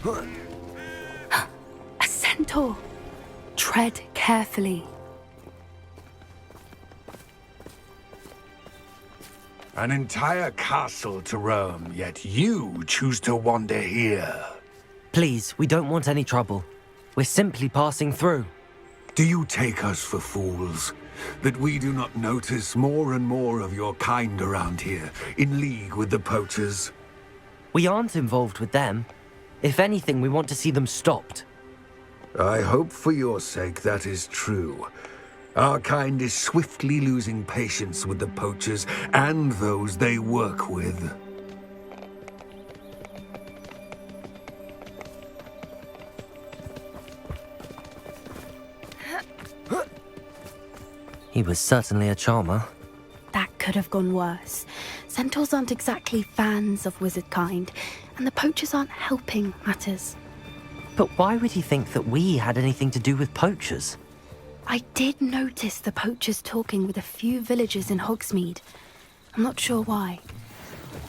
A centaur! Tread carefully. An entire castle to roam, yet you choose to wander here. Please, we don't want any trouble. We're simply passing through. Do you take us for fools? That we do not notice more and more of your kind around here, in league with the poachers? We aren't involved with them. If anything, we want to see them stopped. I hope for your sake that is true. Our kind is swiftly losing patience with the poachers and those they work with. He was certainly a charmer. That could have gone worse. Centaurs aren't exactly fans of wizard kind, and the poachers aren't helping matters. But why would he think that we had anything to do with poachers? I did notice the poachers talking with a few villagers in Hogsmeade. I'm not sure why.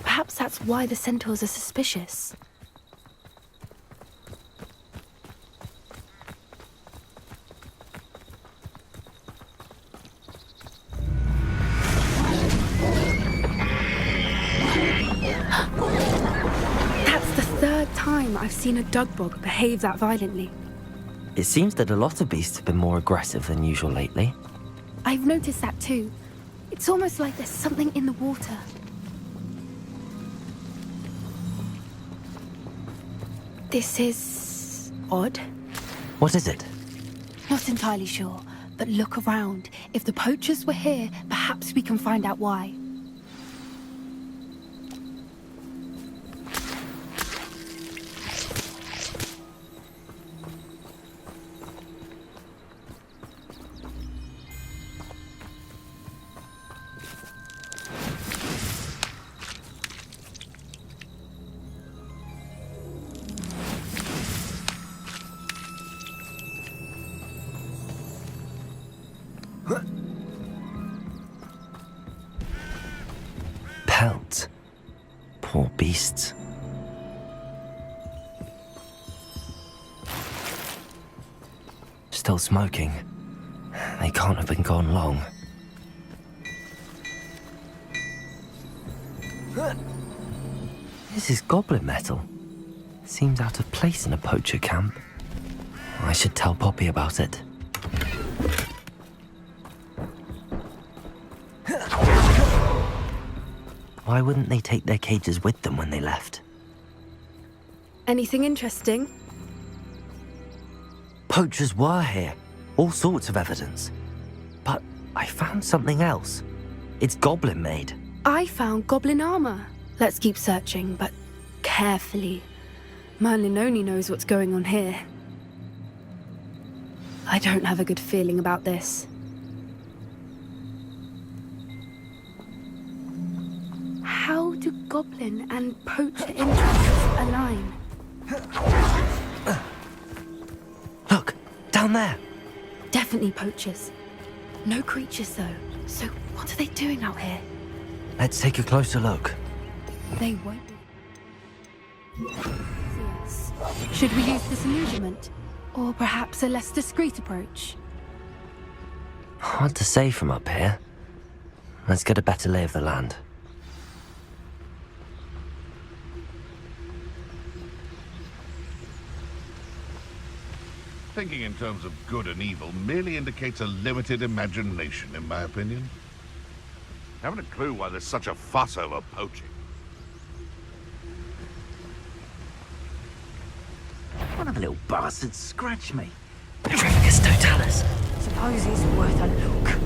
Perhaps that's why the centaurs are suspicious. That's the third time I've seen a dugbog behave that violently. It seems that a lot of beasts have been more aggressive than usual lately. I've noticed that too. It's almost like there's something in the water. This is odd. What is it? Not entirely sure, but look around. If the poachers were here, perhaps we can find out why. Pelt. Poor beasts. Still smoking. They can't have been gone long. This is goblin metal. Seems out of place in a poacher camp. I should tell Poppy about it. Why wouldn't they take their cages with them when they left? Anything interesting? Poachers were here. All sorts of evidence. But I found something else. It's goblin made. I found goblin armor. Let's keep searching, but carefully. Merlin only knows what's going on here. I don't have a good feeling about this. How do goblin and poacher interests align? Look, down there. Definitely poachers. No creatures though. So what are they doing out here? Let's take a closer look. They won't be. Yes. Should we use disillusionment? Or perhaps a less discreet approach? Hard to say from up here. Let's get a better lay of the land. Thinking in terms of good and evil merely indicates a limited imagination, in my opinion. Haven't a clue why there's such a fuss over poaching. One of the little bastards scratched me. Petrificus totalis. Suppose he's worth a look.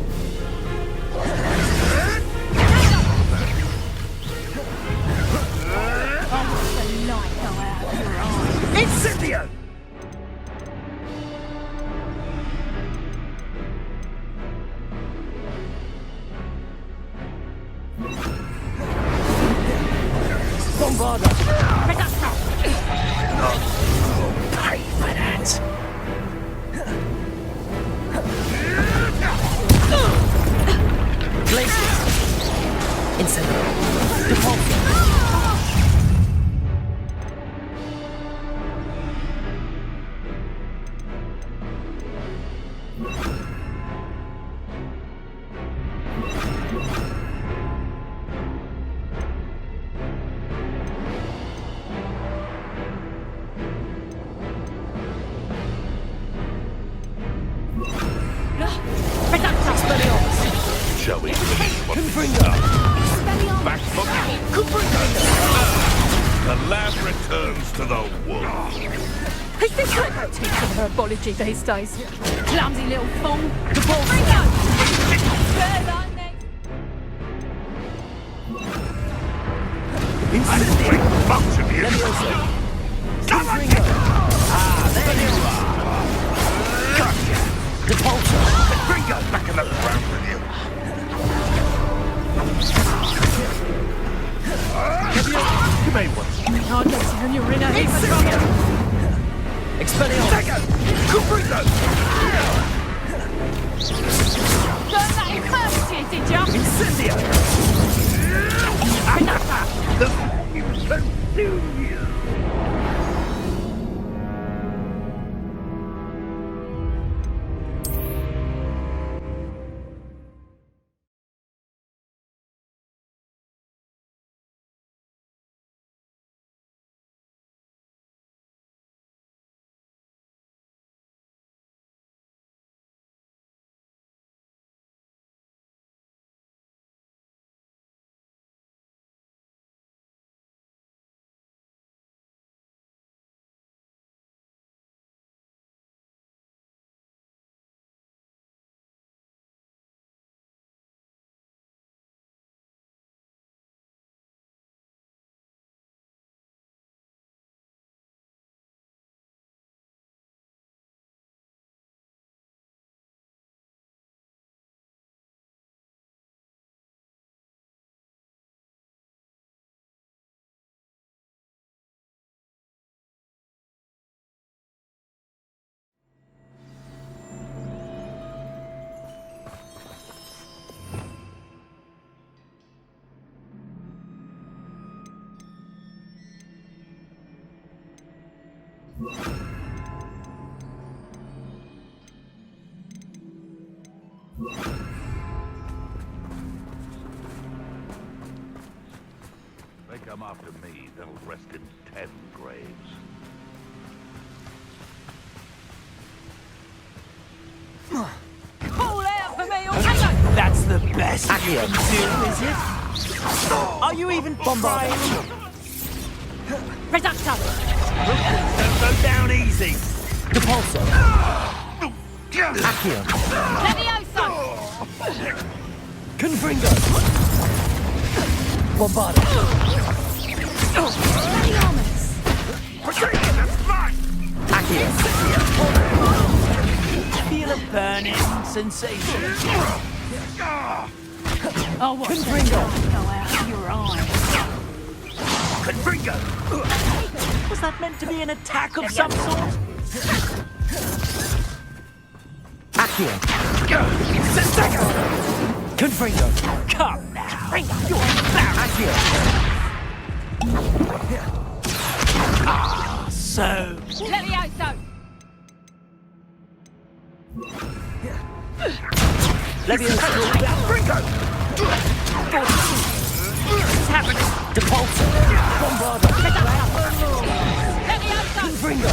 Oh, what's the light go out of your eyes? Incendio! Bombarda! Pedastro! Pay for that. Glacier. Incendio. Repulsion. Shall we finish what we Confringo! back foot? The lamb returns to the wolf. Is this what they teach in herbology these days? Clumsy little fool. The ball! Ringo! Well done, then. I bring much of you. Levioso! Confringo! Ah, there you are! Gotcha! Depulso! Ringo, back in the ground with you. You may want. I guess you're in a heap of trouble. Expelliarmus! Confringo! Learn that in first year, did ya? Incendio! The flames consume you. They come after me, they'll rest in 10 graves. Pull out for me, or hang That's the best you can do, is it? Are you even trying? Reducto! Don't go down easy! Depulso! Accio! Levioso! Confringo! Bombardo! That's mine! Accio! Feel a burning sensation. Oh, what? Confringo! Go out of your eye. Confringo! Was that meant to be an attack of some sort? Accio! Confringo! Come now! You're embarrassed! Ah, so... Levioso! Levioso! What's happening? Depulso! Bombardo! Levioso! Confringo!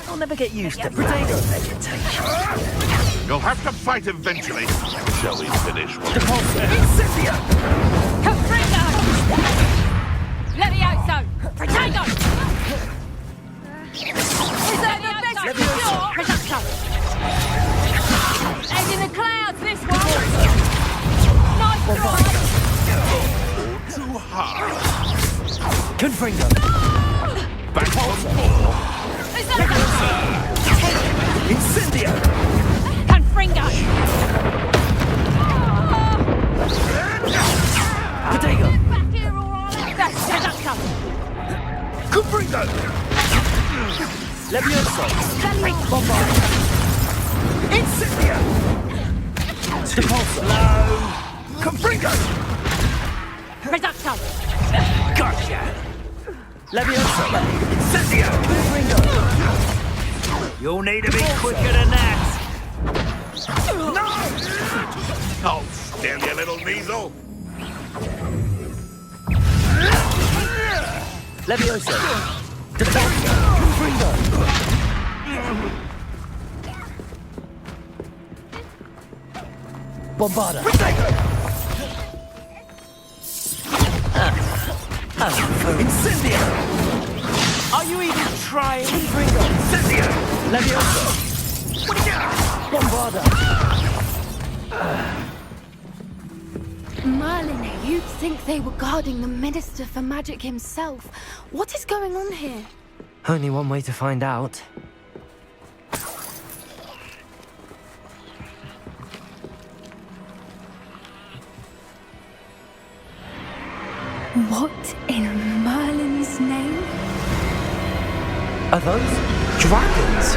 I'll never get used to potato vegetation. You'll have to fight eventually. Shall we finish what Depulso! Incendio! Confringo! Levioso! Protego! Is that the best Levioso! Reducto! Head in the clouds, this one! Nice try! too hard? Confringo! Back on board. Is that Incendio! Confringo! Potato! Back here, all right? That's Reducto! Confringo! Levioso! Bombardo! Incendio! Depulso! Low! Confringo! Reducto! Gotcha! Levioso! Incendio! Confringo! You'll need to be quicker than that! Hold still, you little weasel. Levioso! Depulso! Confringo! Bombarda. Incendio! Are you even trying? Ringo! Incendio! Leviosa! Bombarda! Merlin, you'd think they were guarding the Minister for Magic himself. What is going on here? Only one way to find out. What in Merlin's name? Are those dragons?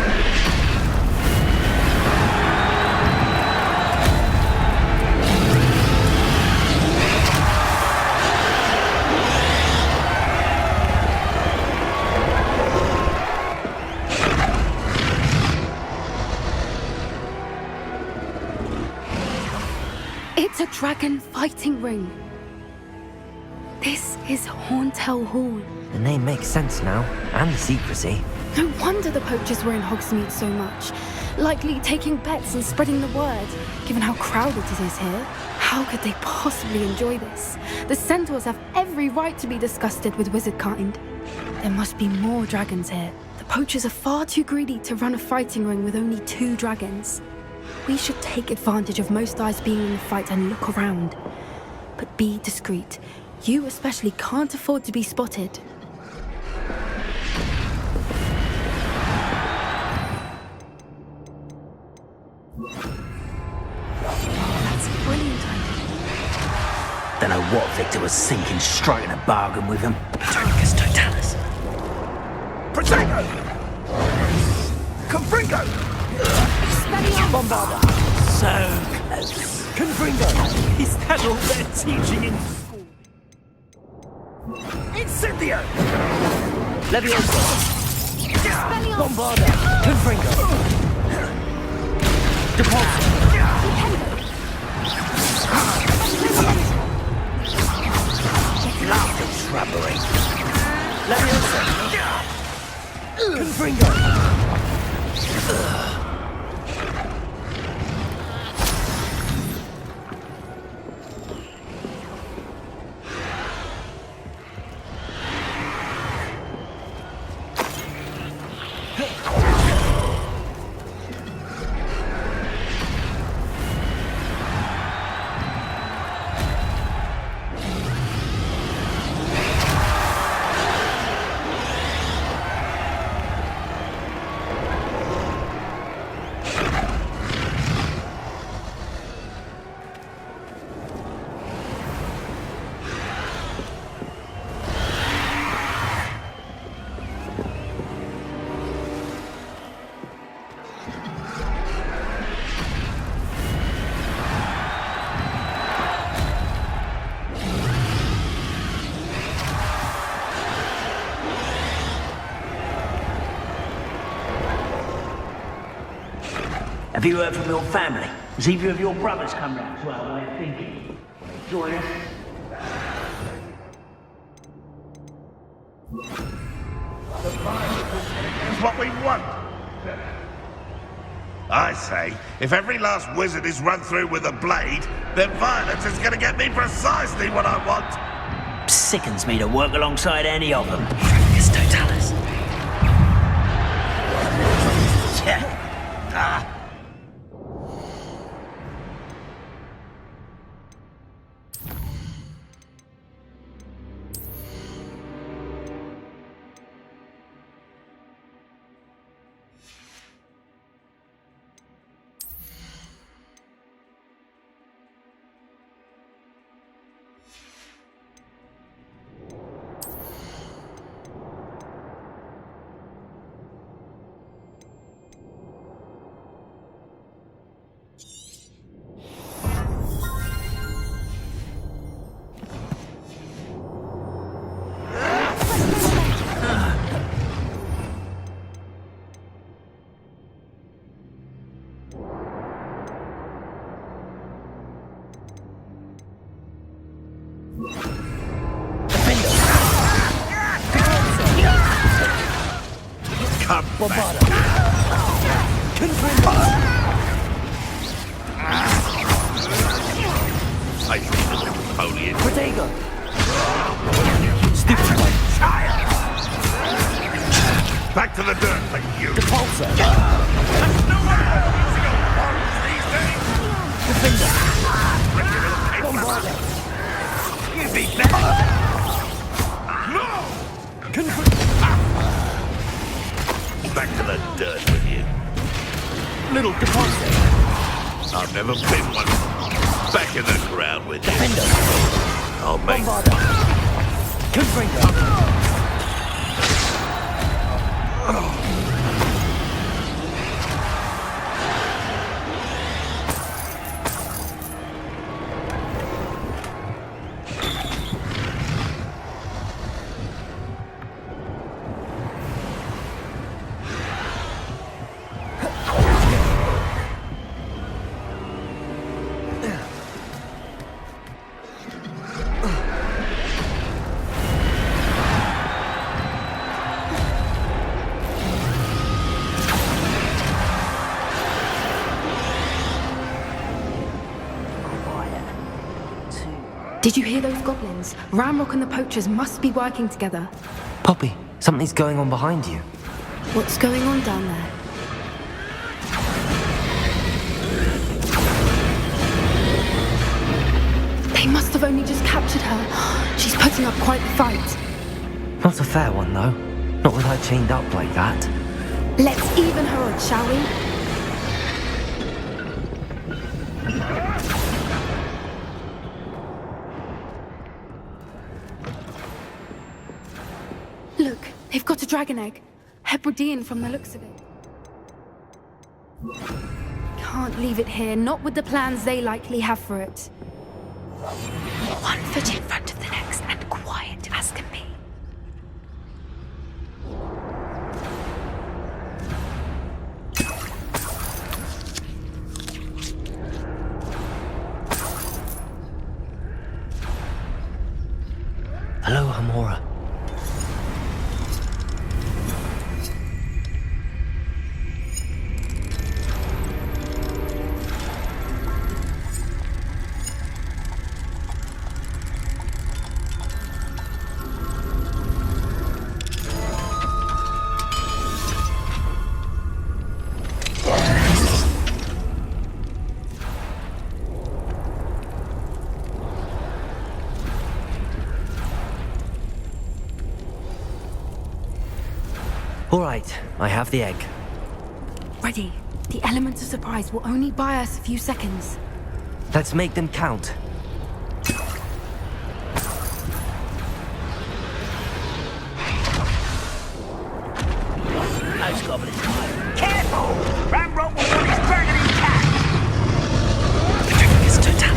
It's a dragon fighting ring. This is Hauntel Hall. The name makes sense now, and the secrecy. No wonder the poachers were in Hogsmeade so much. Likely taking bets and spreading the word, given how crowded it is here. How could they possibly enjoy this? The centaurs have every right to be disgusted with wizard kind. There must be more dragons here. The poachers are far too greedy to run a fighting ring with only 2 dragons. We should take advantage of most eyes being in the fight and look around. But be discreet. You especially can't afford to be spotted. That's a brilliant idea. Don't know what Victor was thinking, striking a bargain with him. Tonicus Totalis. Protego! Confringo! Bombarda. So close. Confringo! Is that all they're teaching in school? Incendio! Leviosa. Bombarda. Confringo. Deposit. Laughing shrubbery. Leviosa. Confringo. Have you heard from your family? Has either of your brothers come round to our way of thinking? Will they join us? It's what we want. I say, if every last wizard is run through with a blade, then violence is going to get me precisely what I want. Sickens me to work alongside any of them. It's Totalis. Bombarda. Confringo. I see the little foliage. Protego! Stupid one! Back to the dirt, thank you. Repulsor! There's no one using a bombs these days. Defender! Bombarder. Bombarder! Give me that. No! Back to the dirt with you. Little deposit! I've never been one. Back in the ground with you. Defender! I'll make Bombarder! Confringo! Did you hear those goblins? Ramrock and the poachers must be working together. Poppy, something's going on behind you. What's going on down there? They must have only just captured her. She's putting up quite the fight. Not a fair one, though. Not with her chained up like that. Let's even her odds, shall we? Look, they've got a dragon egg. Hebridean from the looks of it. Can't leave it here, not with the plans they likely have for it. One foot in front of the next and quiet as can be. Hello, Hamora. All right, I have the egg. Ready. The element of surprise will only buy us a few seconds. Let's make them count. Those goblins. Careful! Ramrock will want his dragon intact! The drink is totality.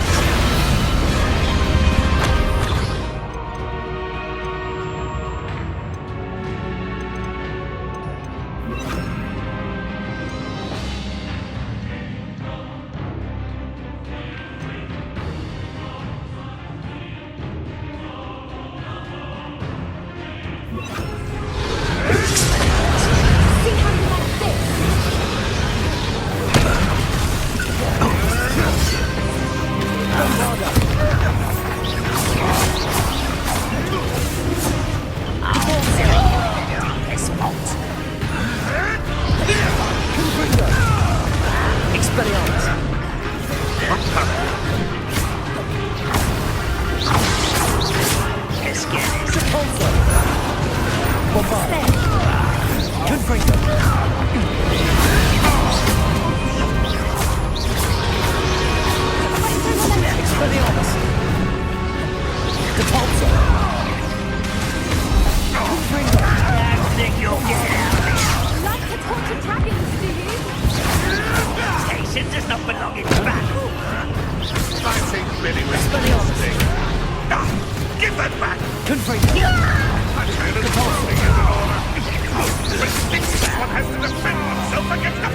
Does not belong in battle. I think Billy was give that back! I tell you, the holding is in order. This one has to defend himself against the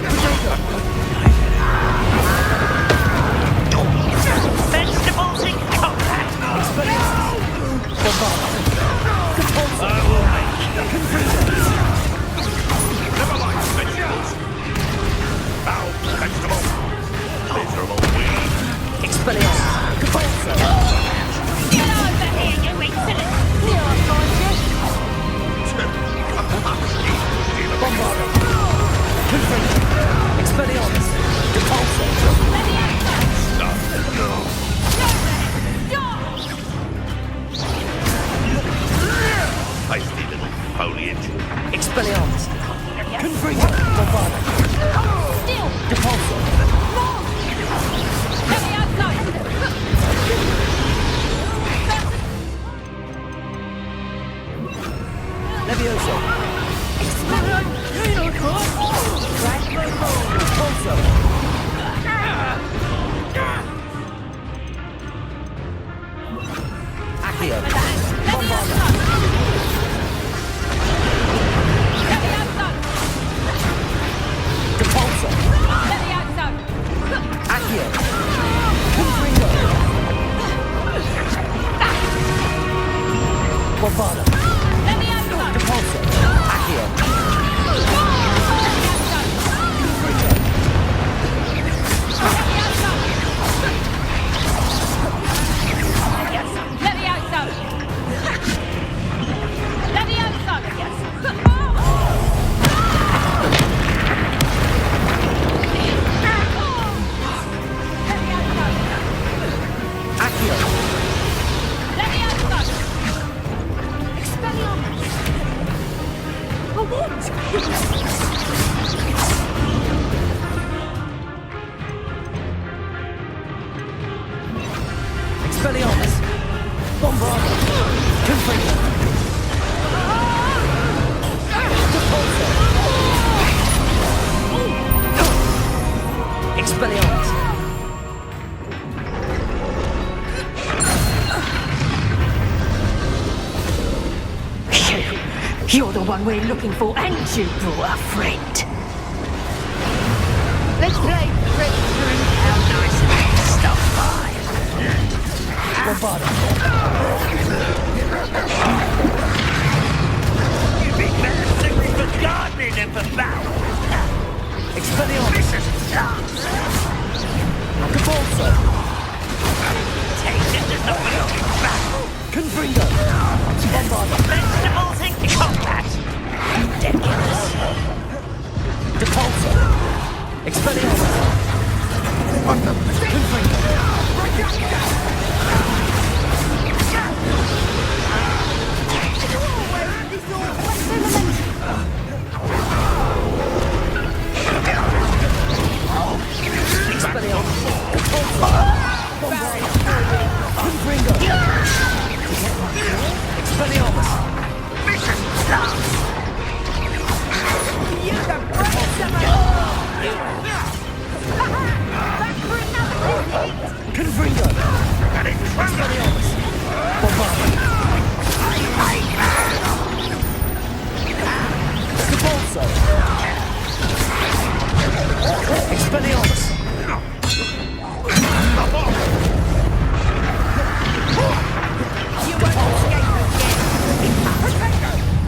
Vegetables in combat! Never mind, vegetables. Now, vegetable. Miserable weed. Expelliarmus! Expelliarmus! Depulso! Feisty little foliage. Expelliarmus! Confringo! Bombado! Still! Depulso! Let me outside! Levioso! Depulso! Accio! Bombado! Let me outside! Depulso! Let me outside! Accio! Confringo! Bombado! Let me outside! Depulso! Accio! Let me outside! Let me outside! Accio! Let me outside! Expelliarmus! A what? Expelliarmus! Bombado! Confringo! Depulso! Expelliarmus! You're the one we're looking for, and you brought a friend. Let's play Predator and how nice and stuff by. Bombado! You'd be better suited for gardening than for battle. Expelliarmus! Depulso! Taste it does not belong in battle. Confringo! Bombado! Vegetables in combat. Ridiculous. Depulso! Expelliarmus! Confringo! Expelliarmus! Depulso! Bombado! Confringo! Expelliarmus! Confringo! Expelliarmus! Bombado! Depulso! Expelliarmus!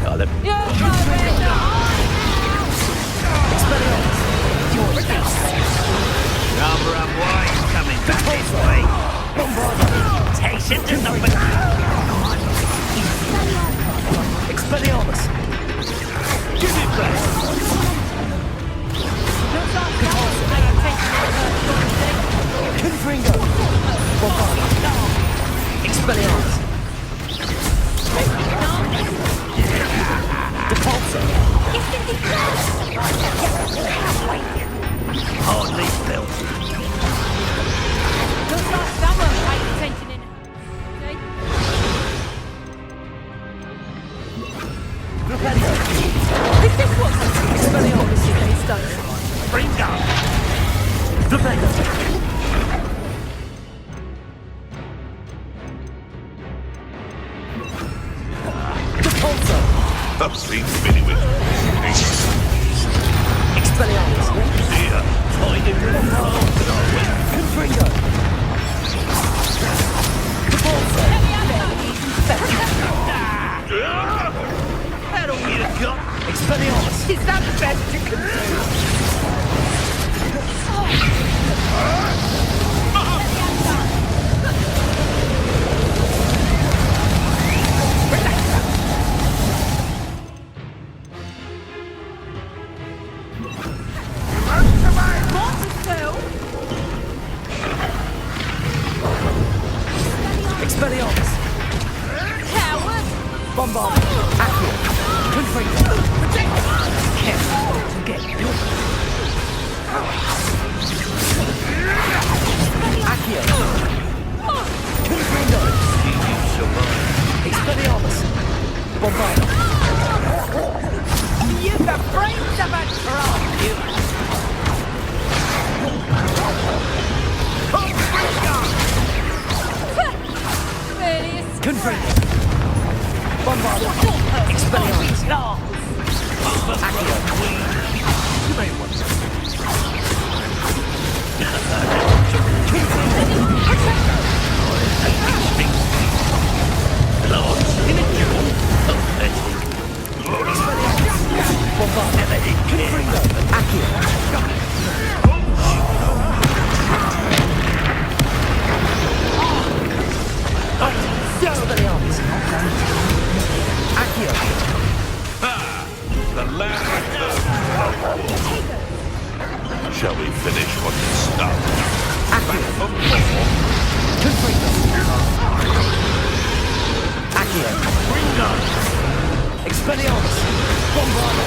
Got him. Expelliarmus! Your face! Rather unwise coming back this way. Bombado! Taste does not belong. Expelliarmus! Give it back. Confringo! Bombado! Expelliarmus! Depulso! Hardly built. Looks like someone paid attention in. Repelio! Is this what Expelliarmus is based on? Bring up. Repelio! Depulso! I've seen many with Expelliarmus! dear. Confringo! Depulso! That all you got? Expelliarmus! Is that the best you can do? Bombarda! Accio! Confringo! Careful to get you! Accio! Confringo! Expelliarmus! Bombarda! You've got brains of a troll, you. Confringo! Bombarda! Expelliarmus! Accio! You may want to. Confringo! Accio! Expelliarmus! Accio! The land returns to Hogwarts. Shall we finish what we started? Accio! For more? Confringo! Accio! Expelliarmus! Bombarda!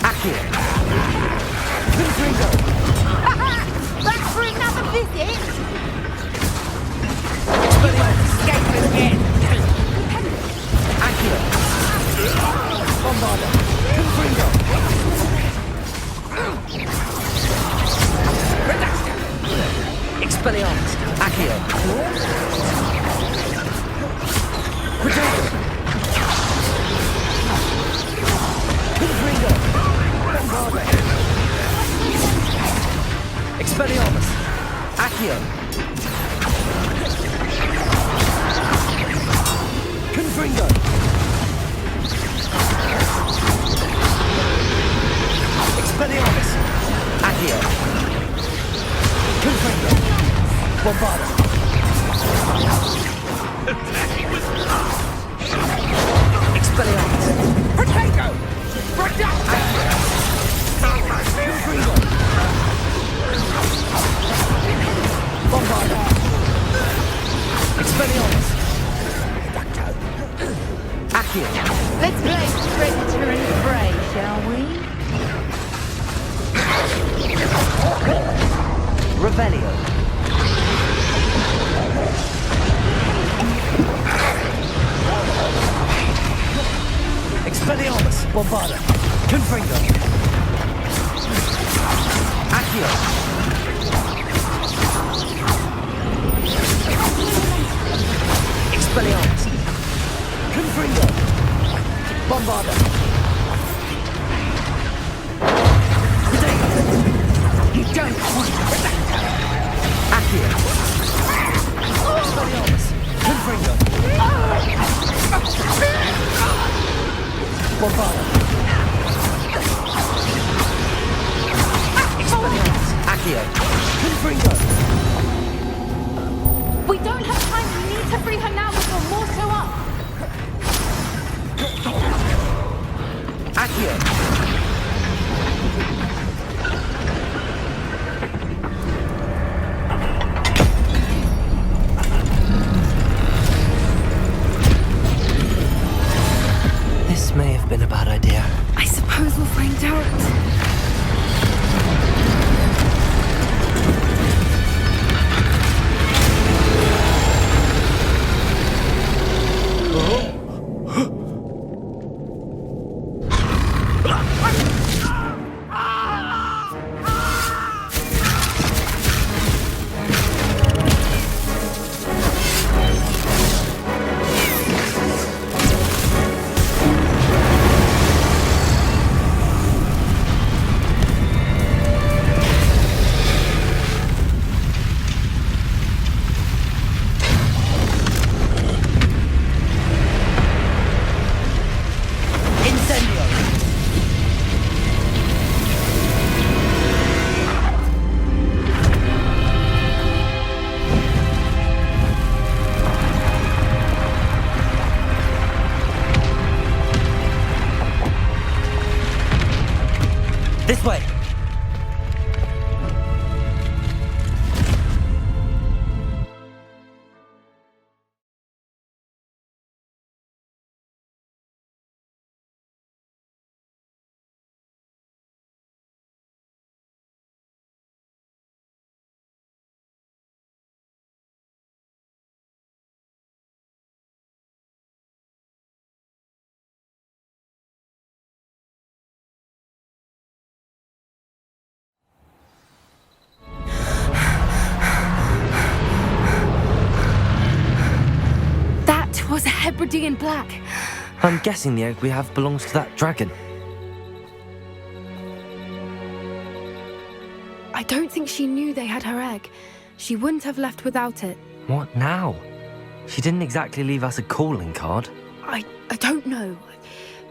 Accio! Confringo! Back for another visit? Expelliarmus! Escape again. Accio! Bombarda! Confringo! Expelliarmus! Accio! Protego! Confringo! Bombarda! Expelliarmus! Accio! Confringo! Expelliarmus! Accio! Confringo! Bombarda! Expelliarmus! Protego! Reducto! Confringo! Bombarda! Expelliarmus! Accio! Let's play predator and prey, shall we? Revelio! Expelliarmus! Bombarda! Confringo! Accio! Expelliarmus! Confringo! Bombarda! Protego! You don't want to Accio! Expelliarmus! Confringo! Bombarda! Expelliarmus! Accio! Confringo! We don't have time. We need to free her now before more show up. Accio! This may have been a bad idea. I suppose we'll find out. This way! was a Hebridean black. I'm guessing the egg we have belongs to that dragon. I don't think she knew they had her egg. She wouldn't have left without it. What now? She didn't exactly leave us a calling card. I don't know.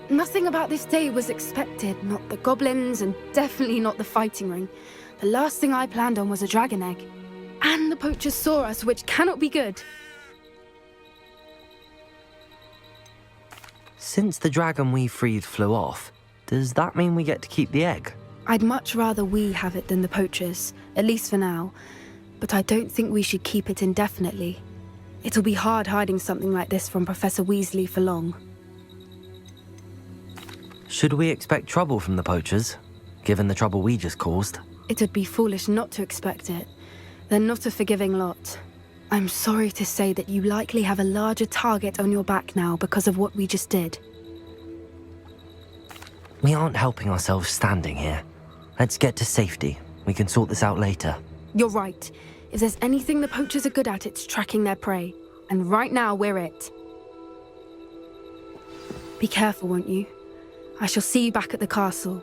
Nothing about this day was expected. Not the goblins, and definitely not the fighting ring. The last thing I planned on was a dragon egg. And the poachers saw us, which cannot be good. Since the dragon we freed flew off, does that mean we get to keep the egg? I'd much rather we have it than the poachers, at least for now. But I don't think we should keep it indefinitely. It'll be hard hiding something like this from Professor Weasley for long. Should we expect trouble from the poachers, given the trouble we just caused? It'd be foolish not to expect it. They're not a forgiving lot. I'm sorry to say that you likely have a larger target on your back now because of what we just did. We aren't helping ourselves standing here. Let's get to safety. We can sort this out later. You're right. If there's anything the poachers are good at, it's tracking their prey. And right now, we're it. Be careful, won't you? I shall see you back at the castle.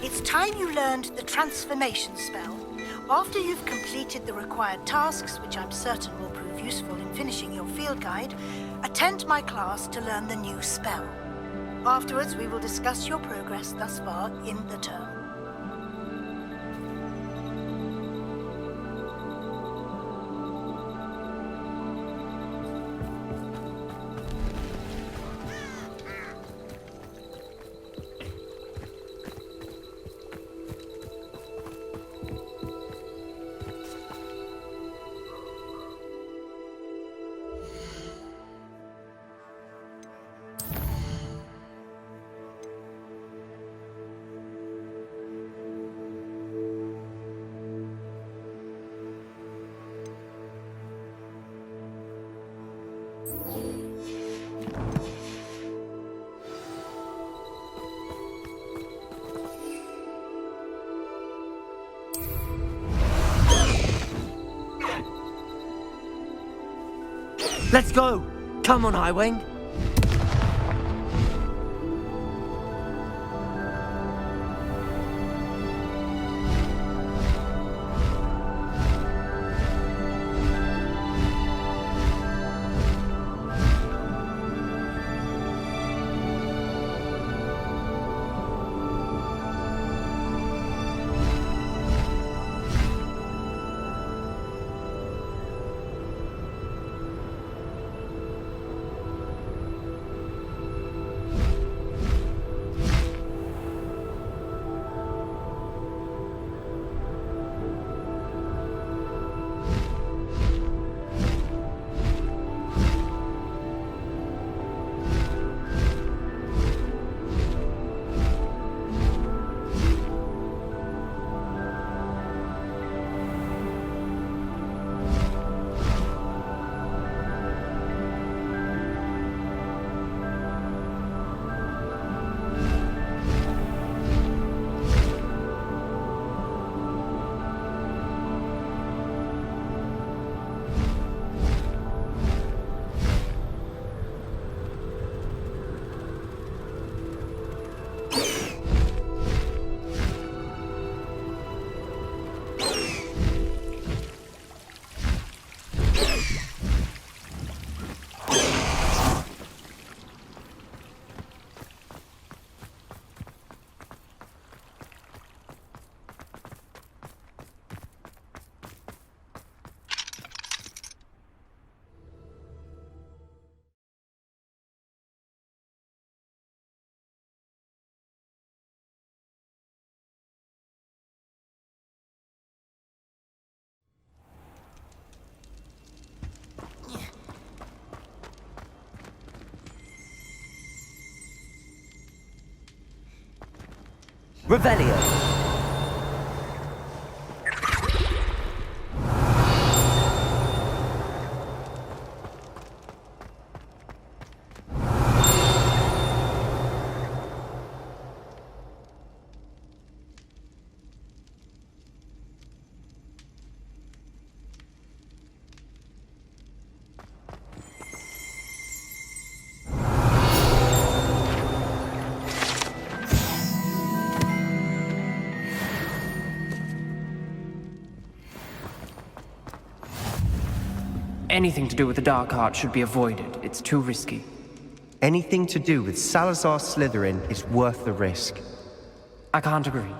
It's time you learned the transformation spell. After you've completed the required tasks, which I'm certain will prove useful in finishing your field guide, attend my class to learn the new spell. Afterwards, we will discuss your progress thus far in the term. Let's go! Come on, Highwing! Revelio! Anything to do with the Dark Arts should be avoided. It's too risky. Anything to do with Salazar Slytherin is worth the risk. I can't agree.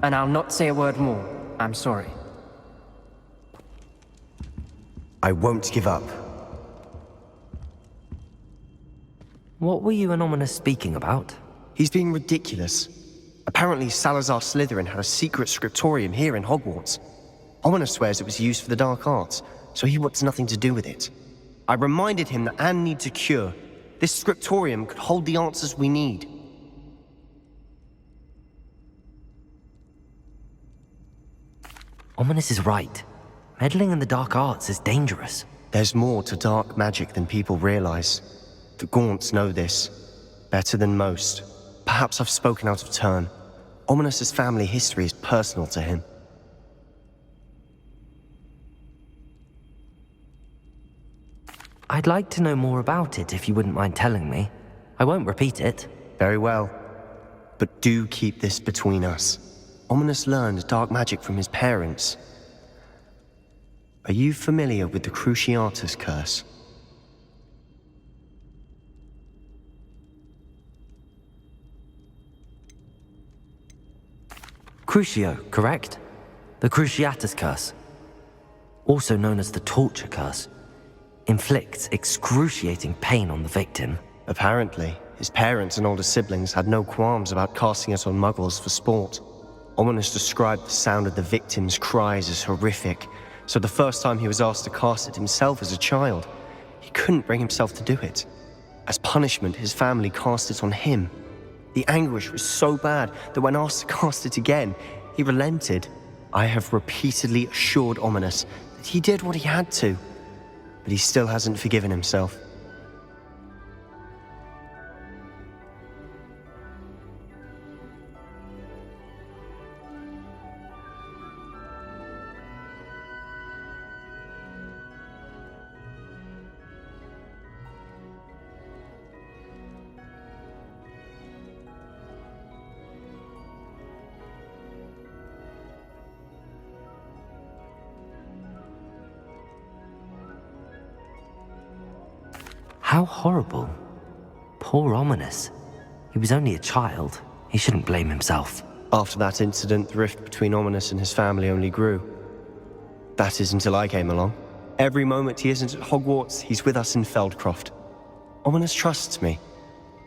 And I'll not say a word more. I'm sorry. I won't give up. What were you and Ominous speaking about? He's being ridiculous. Apparently Salazar Slytherin had a secret scriptorium here in Hogwarts. Ominous swears it was used for the Dark Arts, so he wants nothing to do with it. I reminded him that Anne needs a cure. This scriptorium could hold the answers we need. Ominous is right. Meddling in the dark arts is dangerous. There's more to dark magic than people realize. The Gaunts know this. Better than most. Perhaps I've spoken out of turn. Ominous's family history is personal to him. I'd like to know more about it if you wouldn't mind telling me. I won't repeat it. Very well. But do keep this between us. Ominous learned dark magic from his parents. Are you familiar with the Cruciatus curse? Crucio, correct? The Cruciatus curse, also known as the torture curse, inflicts excruciating pain on the victim. Apparently, his parents and older siblings had no qualms about casting it on muggles for sport. Ominous described the sound of the victim's cries as horrific, so the first time he was asked to cast it himself as a child, he couldn't bring himself to do it. As punishment, his family cast it on him. The anguish was so bad that when asked to cast it again, he relented. I have repeatedly assured Ominous that he did what he had to, but he still hasn't forgiven himself. How horrible. Poor Ominous. He was only a child. He shouldn't blame himself. After that incident, the rift between Ominous and his family only grew. That is until I came along. Every moment he isn't at Hogwarts, he's with us in Feldcroft. Ominous trusts me.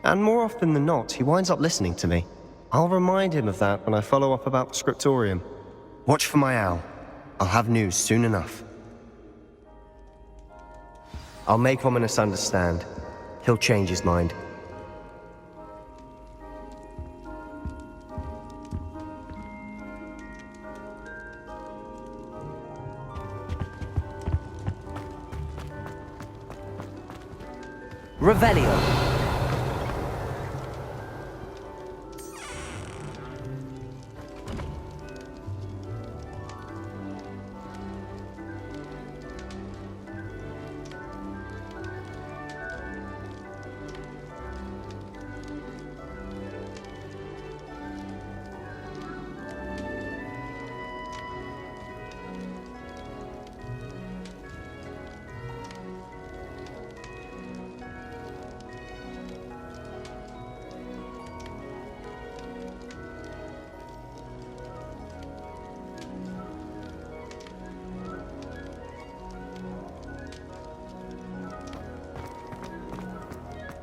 And more often than not, he winds up listening to me. I'll remind him of that when I follow up about the scriptorium. Watch for my owl. I'll have news soon enough. I'll make Ominous understand. He'll change his mind. Revelio.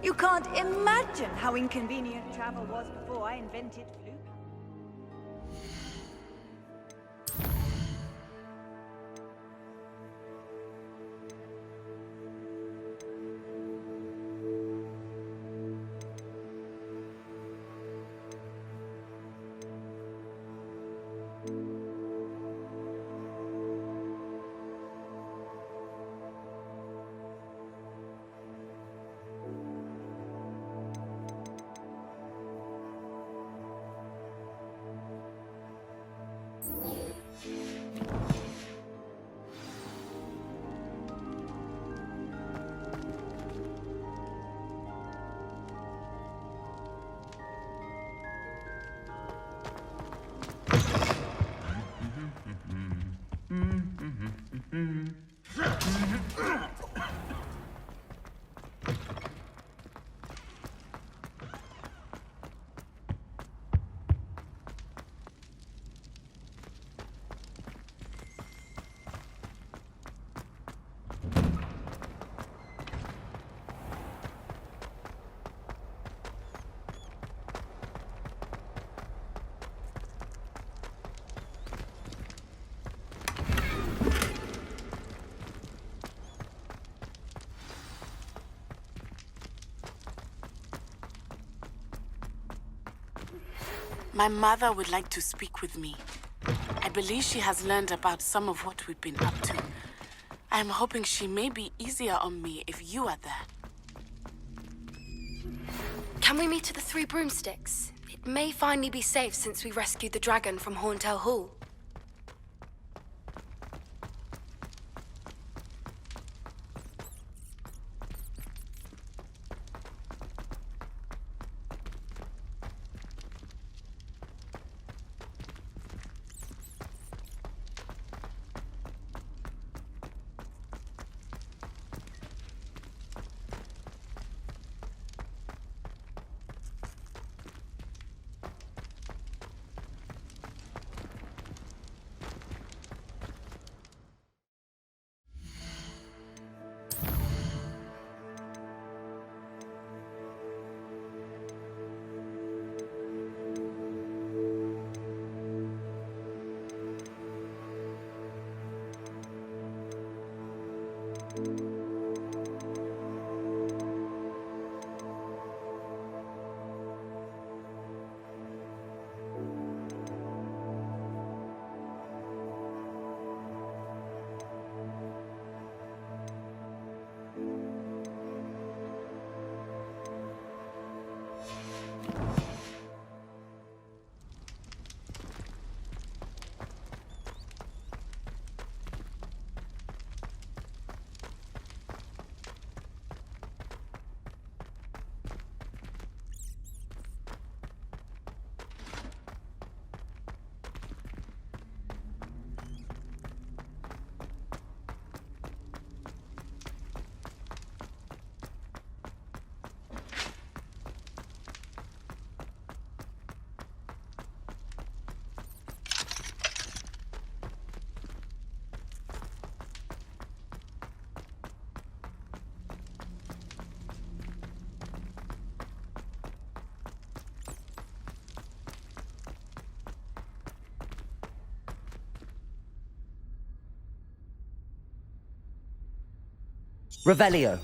You can't imagine how inconvenient travel was before I invented fluke. My mother would like to speak with me. I believe she has learned about some of what we've been up to. I am hoping she may be easier on me if you are there. Can we meet at the Three Broomsticks? It may finally be safe since we rescued the dragon from Horntail Hall. Revelio.